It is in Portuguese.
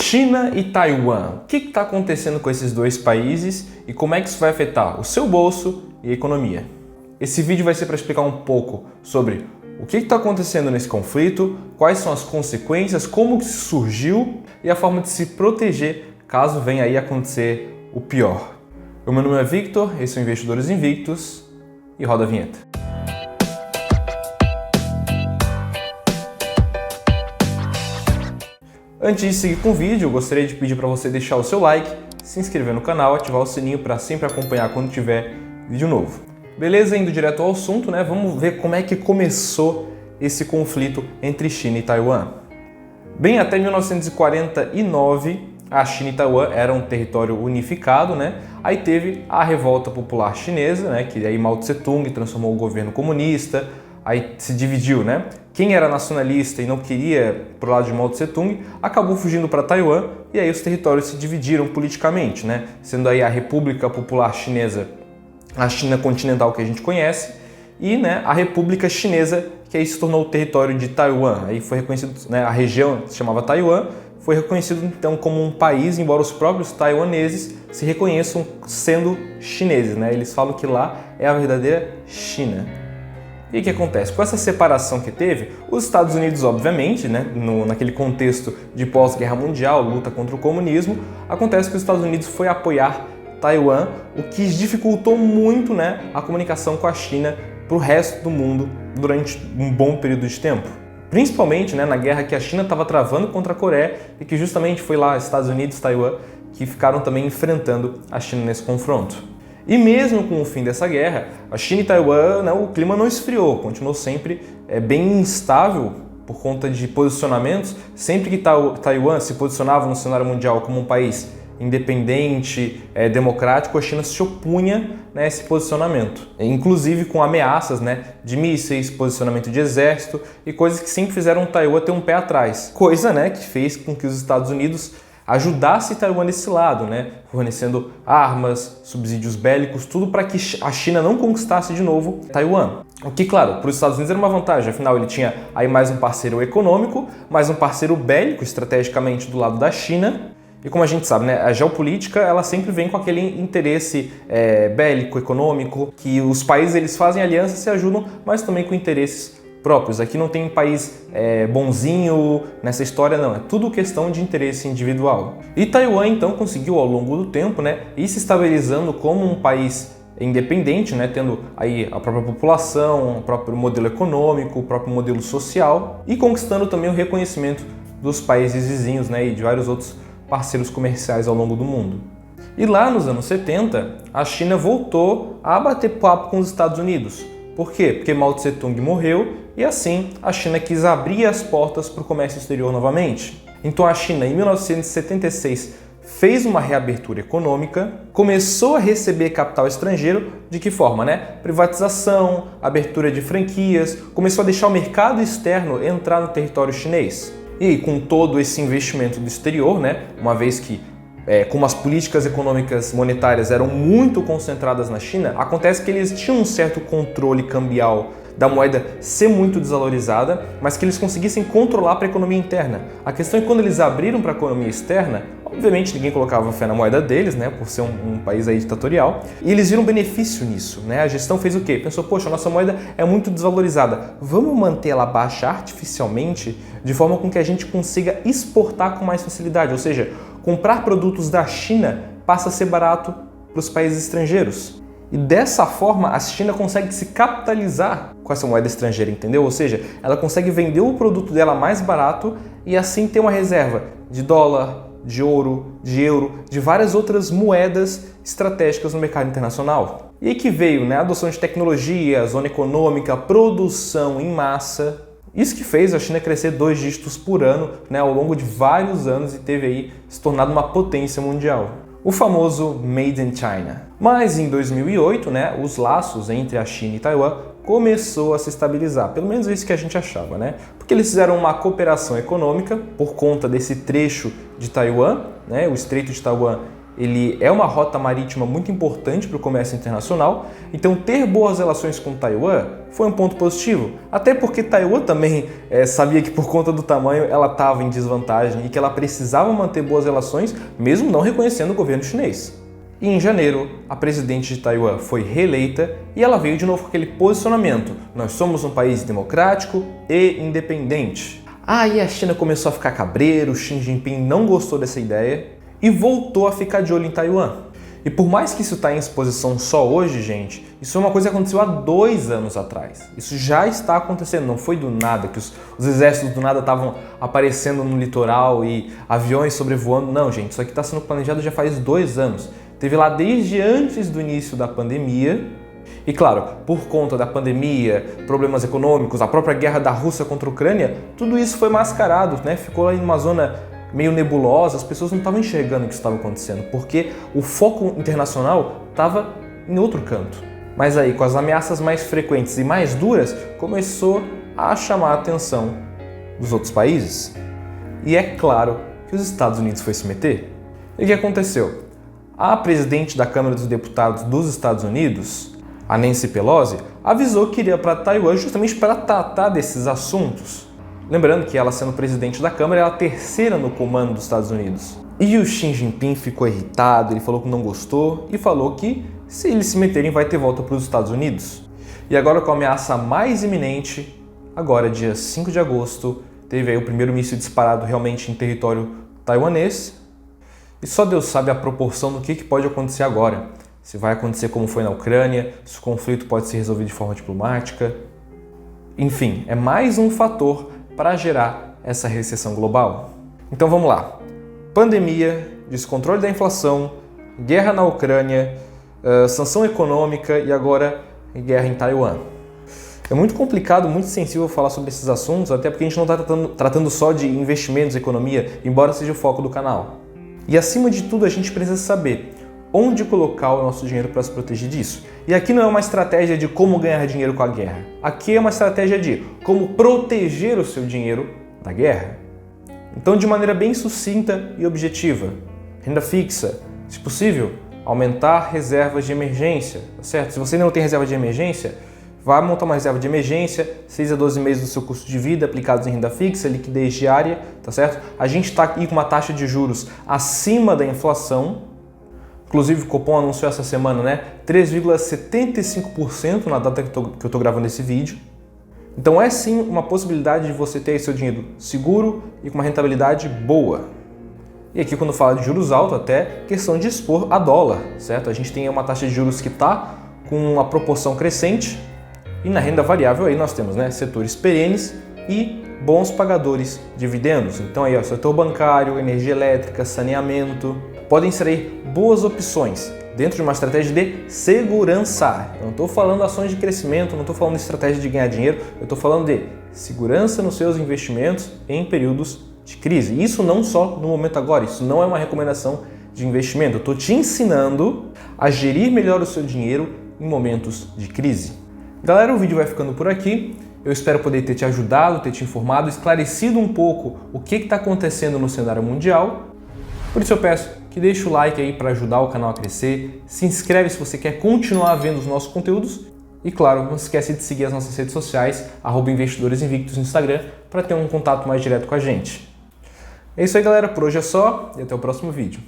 China e Taiwan. O que está acontecendo com esses dois países e como é que isso vai afetar o seu bolso e a economia? Esse vídeo vai ser para explicar um pouco sobre o que está acontecendo nesse conflito, quais são as consequências, como que surgiu e a forma de se proteger caso venha aí acontecer o pior. O meu nome é Victor, esse é o Investidores Invictos e roda a vinheta. Antes de seguir com o vídeo, eu gostaria de pedir para você deixar o seu like, se inscrever no canal, ativar o sininho para sempre acompanhar quando tiver vídeo novo. Beleza? Indo direto ao assunto, né? Vamos ver como é que começou esse conflito entre China e Taiwan. Bem, até 1949, a China e Taiwan eram um território unificado, né? Aí teve a Revolta Popular Chinesa, né? Que aí Mao Tse-tung transformou o governo comunista, aí se dividiu, né? Quem era nacionalista e não queria pro lado de Mao Tse-tung acabou fugindo para Taiwan e aí os territórios se dividiram politicamente, né? Sendo aí a República Popular Chinesa a China continental que a gente conhece e, né, a República Chinesa que aí se tornou o território de Taiwan. Aí foi reconhecido, né, a região se chamava Taiwan, foi reconhecido então como um país, embora os próprios taiwaneses se reconheçam sendo chineses, né? Eles falam que lá é a verdadeira China. E o que acontece? Com essa separação que teve, os Estados Unidos, obviamente, né, naquele contexto de pós-guerra mundial, luta contra o comunismo, acontece que os Estados Unidos foi apoiar Taiwan, o que dificultou muito, né, a comunicação com a China para o resto do mundo durante um bom período de tempo. Principalmente, né, na guerra que a China estava travando contra a Coreia e que justamente foi lá Estados Unidos e Taiwan que ficaram também enfrentando a China nesse confronto. E mesmo com o fim dessa guerra, a China e Taiwan, né, o clima não esfriou, continuou sempre bem instável por conta de posicionamentos. Sempre que Taiwan se posicionava no cenário mundial como um país independente, democrático, a China se opunha, né, a esse posicionamento, inclusive com ameaças, né, de mísseis, posicionamento de exército e coisas que sempre fizeram Taiwan ter um pé atrás. Coisa, né, que fez com que os Estados Unidos ajudasse Taiwan desse lado, né, fornecendo armas, subsídios bélicos, tudo para que a China não conquistasse de novo Taiwan. O que, claro, para os Estados Unidos era uma vantagem, afinal ele tinha aí mais um parceiro econômico, mais um parceiro bélico estrategicamente do lado da China. E como a gente sabe, né, a geopolítica ela sempre vem com aquele interesse bélico, econômico, que os países eles fazem alianças, se ajudam, mas também com interesses próprios. Aqui não tem país bonzinho nessa história, não. É tudo questão de interesse individual. E Taiwan, então, conseguiu ao longo do tempo, né, ir se estabilizando como um país independente, né, tendo aí a própria população, o próprio modelo econômico, o próprio modelo social e conquistando também o reconhecimento dos países vizinhos, né, e de vários outros parceiros comerciais ao longo do mundo. E lá nos anos 70, a China voltou a bater papo com os Estados Unidos. Por quê? Porque Mao Tse-tung morreu e assim a China quis abrir as portas para o comércio exterior novamente. Então a China, em 1976, fez uma reabertura econômica, começou a receber capital estrangeiro, de que forma, né? Privatização, abertura de franquias, começou a deixar o mercado externo entrar no território chinês. E com todo esse investimento do exterior, né, uma vez que como as políticas econômicas monetárias eram muito concentradas na China, acontece que eles tinham um certo controle cambial da moeda ser muito desvalorizada, mas que eles conseguissem controlar para a economia interna. A questão é que quando eles abriram para a economia externa, obviamente ninguém colocava fé na moeda deles, né, por ser um país aí ditatorial, e eles viram benefício nisso, né? A gestão fez o quê? Pensou, poxa, a nossa moeda é muito desvalorizada, vamos manter ela baixa artificialmente de forma com que a gente consiga exportar com mais facilidade, ou seja, comprar produtos da China passa a ser barato para os países estrangeiros. E dessa forma a China consegue se capitalizar com essa moeda estrangeira, entendeu? Ou seja, ela consegue vender o produto dela mais barato e assim ter uma reserva de dólar, de ouro, de euro, de várias outras moedas estratégicas no mercado internacional. E aí que veio, né, a adoção de tecnologia, zona econômica, produção em massa. Isso que fez a China crescer 2 dígitos por ano, né, ao longo de vários anos e teve aí se tornado uma potência mundial. O famoso Made in China. Mas em 2008, né, os laços entre a China e Taiwan começou a se estabilizar, pelo menos isso que a gente achava, né? Porque eles fizeram uma cooperação econômica por conta desse trecho de Taiwan, né, o Estreito de Taiwan ele é uma rota marítima muito importante para o comércio internacional, então ter boas relações com Taiwan foi um ponto positivo, até porque Taiwan também sabia que por conta do tamanho ela estava em desvantagem e que ela precisava manter boas relações, mesmo não reconhecendo o governo chinês. E em janeiro, a presidente de Taiwan foi reeleita e ela veio de novo com aquele posicionamento: nós somos um país democrático e independente. Aí a China começou a ficar cabreiro, Xi Jinping não gostou dessa ideia e voltou a ficar de olho em Taiwan. E por mais que isso está em exposição só hoje, gente, isso é uma coisa que aconteceu há 2 anos atrás. Isso já está acontecendo, não foi do nada, que os exércitos do nada estavam aparecendo no litoral e aviões sobrevoando. Não, gente, isso aqui está sendo planejado já faz 2 anos. Teve lá desde antes do início da pandemia. E claro, por conta da pandemia, problemas econômicos, a própria guerra da Rússia contra a Ucrânia, tudo isso foi mascarado, né? Ficou lá em uma zona meio nebulosa, as pessoas não estavam enxergando o que estava acontecendo, porque o foco internacional estava em outro canto. Mas aí, com as ameaças mais frequentes e mais duras, começou a chamar a atenção dos outros países. E é claro que os Estados Unidos foi se meter. E o que aconteceu? A presidente da Câmara dos Deputados dos Estados Unidos, a Nancy Pelosi, avisou que iria para Taiwan justamente para tratar desses assuntos. Lembrando que ela, sendo presidente da Câmara, é a terceira no comando dos Estados Unidos. E o Xi Jinping ficou irritado, ele falou que não gostou e falou que, se eles se meterem, vai ter volta para os Estados Unidos. E agora, com a ameaça mais iminente, agora, dia 5 de agosto, teve aí o primeiro míssil disparado realmente em território taiwanês. E só Deus sabe a proporção do que pode acontecer agora. Se vai acontecer como foi na Ucrânia, se o conflito pode ser resolvido de forma diplomática. Enfim, é mais um fator para gerar essa recessão global. Então vamos lá. Pandemia, descontrole da inflação, guerra na Ucrânia, sanção econômica e agora guerra em Taiwan. É muito complicado, muito sensível falar sobre esses assuntos, até porque a gente não está tratando só de investimentos, economia, embora seja o foco do canal. E acima de tudo, a gente precisa saber onde colocar o nosso dinheiro para se proteger disso. E aqui não é uma estratégia de como ganhar dinheiro com a guerra. Aqui é uma estratégia de como proteger o seu dinheiro da guerra. Então, de maneira bem sucinta e objetiva, renda fixa, se possível, aumentar reservas de emergência, tá certo? Se você ainda não tem reserva de emergência, vá montar uma reserva de emergência, 6 a 12 meses do seu custo de vida aplicados em renda fixa, liquidez diária, tá certo? A gente está aqui com uma taxa de juros acima da inflação. Inclusive o Copom anunciou essa semana, né? 3,75% na data que eu estou gravando esse vídeo. Então é sim uma possibilidade de você ter seu dinheiro seguro e com uma rentabilidade boa. E aqui quando fala de juros altos, até questão de expor a dólar, certo? A gente tem uma taxa de juros que está com uma proporção crescente e na renda variável aí nós temos, né, setores perenes e bons pagadores de dividendos. Então aí, ó, setor bancário, energia elétrica, saneamento, podem ser aí boas opções dentro de uma estratégia de segurança. Eu não estou falando de ações de crescimento, não estou falando de estratégia de ganhar dinheiro, eu estou falando de segurança nos seus investimentos em períodos de crise. Isso não só no momento agora, isso não é uma recomendação de investimento. Eu estou te ensinando a gerir melhor o seu dinheiro em momentos de crise. Galera, o vídeo vai ficando por aqui. Eu espero poder ter te ajudado, ter te informado, esclarecido um pouco o que está acontecendo no cenário mundial. Por isso eu peço que deixe o like aí para ajudar o canal a crescer, se inscreve se você quer continuar vendo os nossos conteúdos e, claro, não se esquece de seguir as nossas redes sociais, @investidoresinvictos no Instagram, para ter um contato mais direto com a gente. É isso aí, galera. Por hoje é só e até o próximo vídeo.